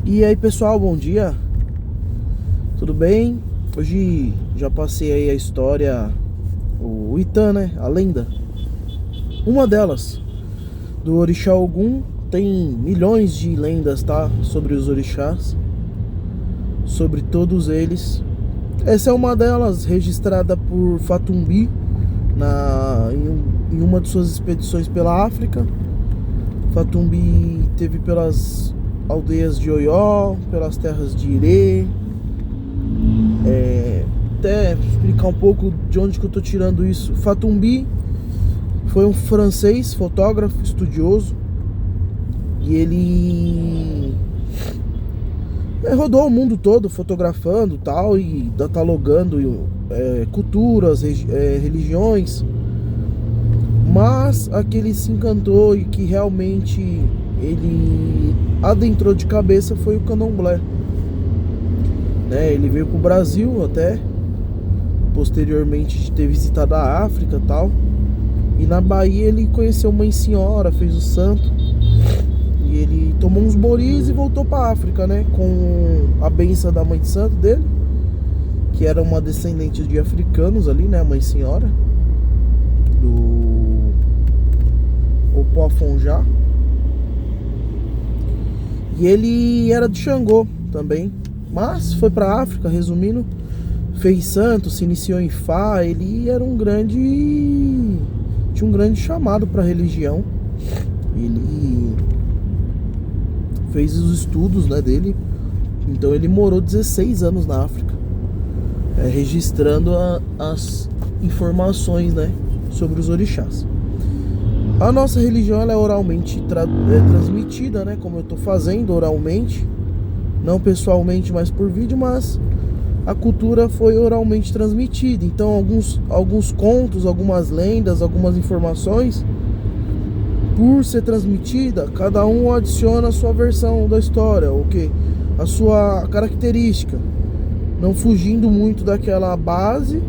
E aí pessoal, bom dia, tudo bem? Hoje já passei aí a história, o Itã, né? A lenda, uma delas, do Orixá Ogum. Tem milhões de lendas, tá? Sobre os orixás, sobre todos eles. Essa é uma delas, registrada por Fatumbi em uma de suas expedições pela África. Fatumbi teve pelas aldeias de Oió, pelas terras de Irê. Até explicar um pouco de onde que eu tô tirando isso. Fatumbi foi um francês, fotógrafo, estudioso, e ele rodou o mundo todo fotografando tal, e catalogando culturas, religiões. Mas a que ele se encantou e que realmente ele adentrou de cabeça foi o candomblé, né? Ele veio pro Brasil até, posteriormente de ter visitado a África e tal. E na Bahia ele conheceu Mãe Senhora, fez o santo. E ele tomou uns boris e voltou pra África, né? Com a benção da Mãe de Santo dele, que era uma descendente de africanos ali, né? A Mãe Senhora do Opoafonjá. E ele era de Xangô também, mas foi pra África, resumindo, fez santo, se iniciou em Fá. Ele era tinha um grande chamado pra religião. Ele fez os estudos, né, dele. Então ele morou 16 anos na África, registrando as informações, né, sobre os orixás. A nossa religião ela é oralmente transmitida, né, como eu estou fazendo oralmente, não pessoalmente, mas por vídeo. Mas a cultura foi oralmente transmitida. Então alguns contos, algumas lendas, algumas informações, por ser transmitida, cada um adiciona a sua versão da história, a sua característica, não fugindo muito daquela base,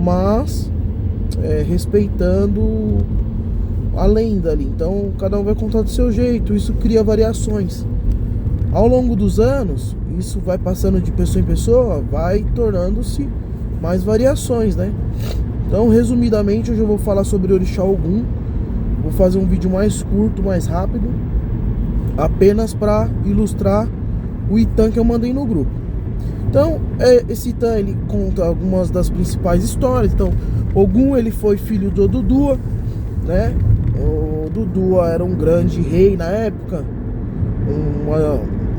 mas respeitando a lenda ali. Então cada um vai contar do seu jeito. Isso cria variações. Ao longo dos anos, isso vai passando de pessoa em pessoa, vai tornando-se mais variações, né? Então, resumidamente, hoje eu vou falar sobre Orixá Ogum. Vou fazer um vídeo mais curto, mais rápido, apenas para ilustrar o Itã que eu mandei no grupo. Então, esse Itã, ele conta algumas das principais histórias. Então, Ogum, ele foi filho do Odudua, né? O Odudua era um grande rei na época,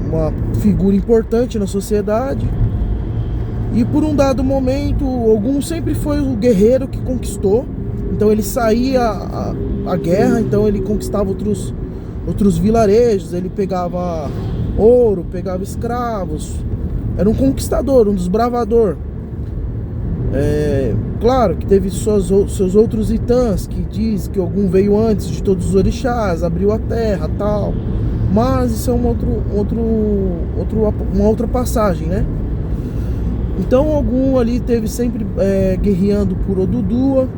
uma figura importante na sociedade. E por um dado momento, Ogum sempre foi o guerreiro que conquistou. Então ele saía à guerra, então ele conquistava outros vilarejos, ele pegava ouro, pegava escravos. Era um conquistador, um desbravador. Claro que teve seus outros Itãs, que diz que Ogum veio antes de todos os orixás, abriu a terra, tal. Mas isso é uma outra passagem, né? Então Ogum ali teve sempre guerreando por Odudua.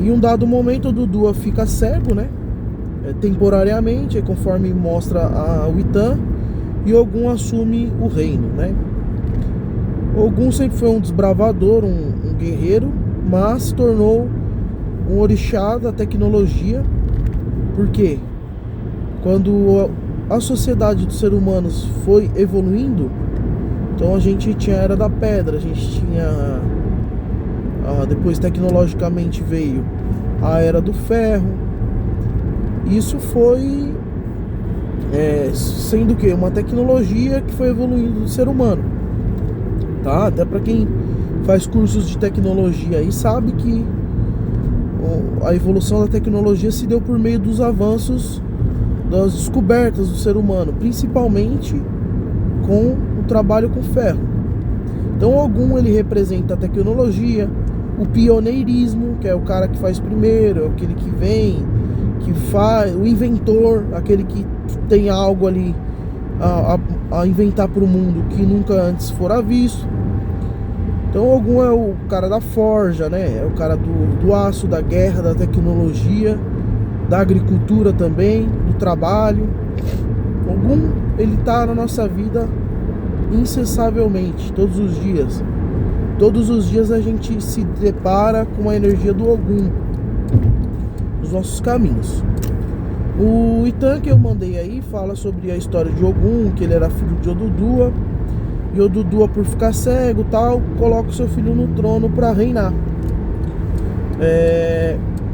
Em um dado momento Odudua fica cego, né? Temporariamente, conforme mostra o Itã, e Ogum assume o reino, né? Ogum sempre foi um desbravador, um guerreiro, mas se tornou um orixá da tecnologia. Por quê? Quando a sociedade dos seres humanos foi evoluindo, então a gente tinha a Era da Pedra, a gente tinha... depois tecnologicamente veio a Era do Ferro. Isso foi sendo que uma tecnologia que foi evoluindo do ser humano, tá? Até para quem faz cursos de tecnologia aí sabe que a evolução da tecnologia se deu por meio dos avanços, das descobertas do ser humano, principalmente com o trabalho com ferro. Então Ogum, ele representa a tecnologia, o pioneirismo, que é o cara que faz primeiro, é aquele que vem, que faz, o inventor, aquele que tem algo ali a inventar para o mundo que nunca antes fora visto. Então Ogum é o cara da forja, né? É o cara do aço, da guerra, da tecnologia, da agricultura também, do trabalho. Ogum ele tá na nossa vida incessavelmente, todos os dias. Todos os dias a gente se depara com a energia do Ogum nos nossos caminhos. O Itan que eu mandei aí fala sobre a história de Ogum, que ele era filho de Odudua, e Odudua, por ficar cego e tal, coloca o seu filho no trono para reinar.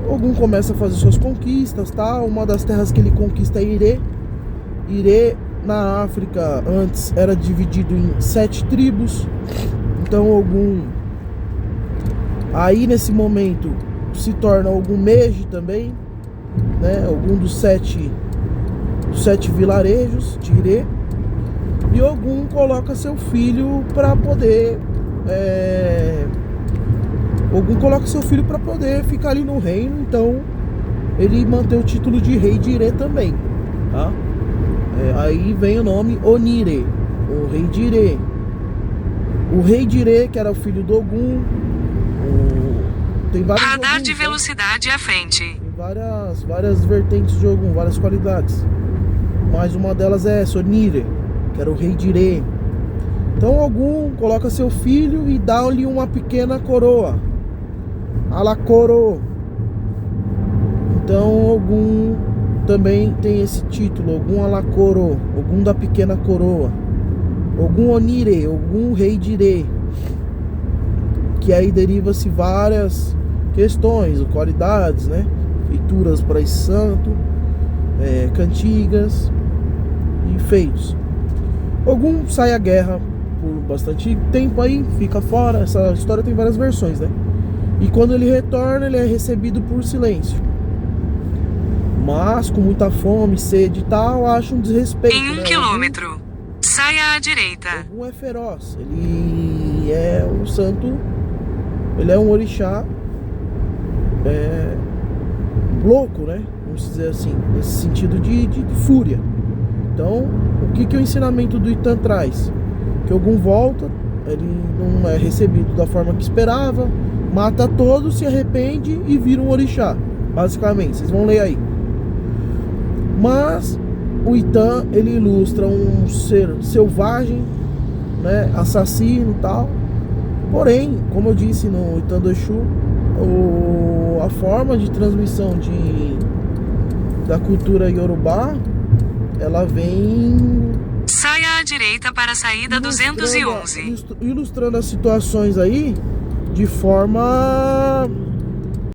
Ogum começa a fazer suas conquistas, tal. Uma das terras que ele conquista é Irê. Irê, na África, antes era dividido em 7 tribos. Então Ogum, aí nesse momento, se torna Ogum Meji também, né? Ogum dos sete vilarejos de Irê. E Ogum coloca seu filho para poder Ogum coloca seu filho para poder ficar ali no reino. Então ele mantém o título de rei de Irê também, tá? Aí vem o nome Onire, o rei de Irê. O rei de Irê, que era o filho do Ogum, tem vários radar Oguns, de né? velocidade à frente. Tem várias vertentes de Ogum, várias qualidades. Mas uma delas é essa, Onire, que era o rei de Irê. Então Ogum coloca seu filho e dá-lhe uma pequena coroa, Alakoro. Então Ogum também tem esse título, Ogum Alakoro, Ogum da pequena coroa, Ogum Onire, Ogum rei de Irê. Que aí deriva-se várias questões, qualidades, né? Feituras para esse santo, cantigas e feitos. Ogum sai à guerra por bastante tempo aí, fica fora. Essa história tem várias versões, né? E quando ele retorna, ele é recebido por silêncio. Mas com muita fome, sede e tal, acha um desrespeito. Em 1 quilômetro, saia à direita. Ogum é feroz. Ele é um santo, ele é um orixá louco, né? Vamos dizer assim, nesse sentido de fúria. Então, o que o ensinamento do Itan traz? Que Ogum volta, ele não é recebido da forma que esperava, mata todos, se arrepende e vira um orixá. Basicamente, vocês vão ler aí. Mas o Itan, ele ilustra um ser selvagem, né, assassino e tal. Porém, como eu disse no Itan do Exu, a forma de transmissão da cultura Yorubá, ela vem saia à direita para a saída 211. Ilustrando as situações aí de forma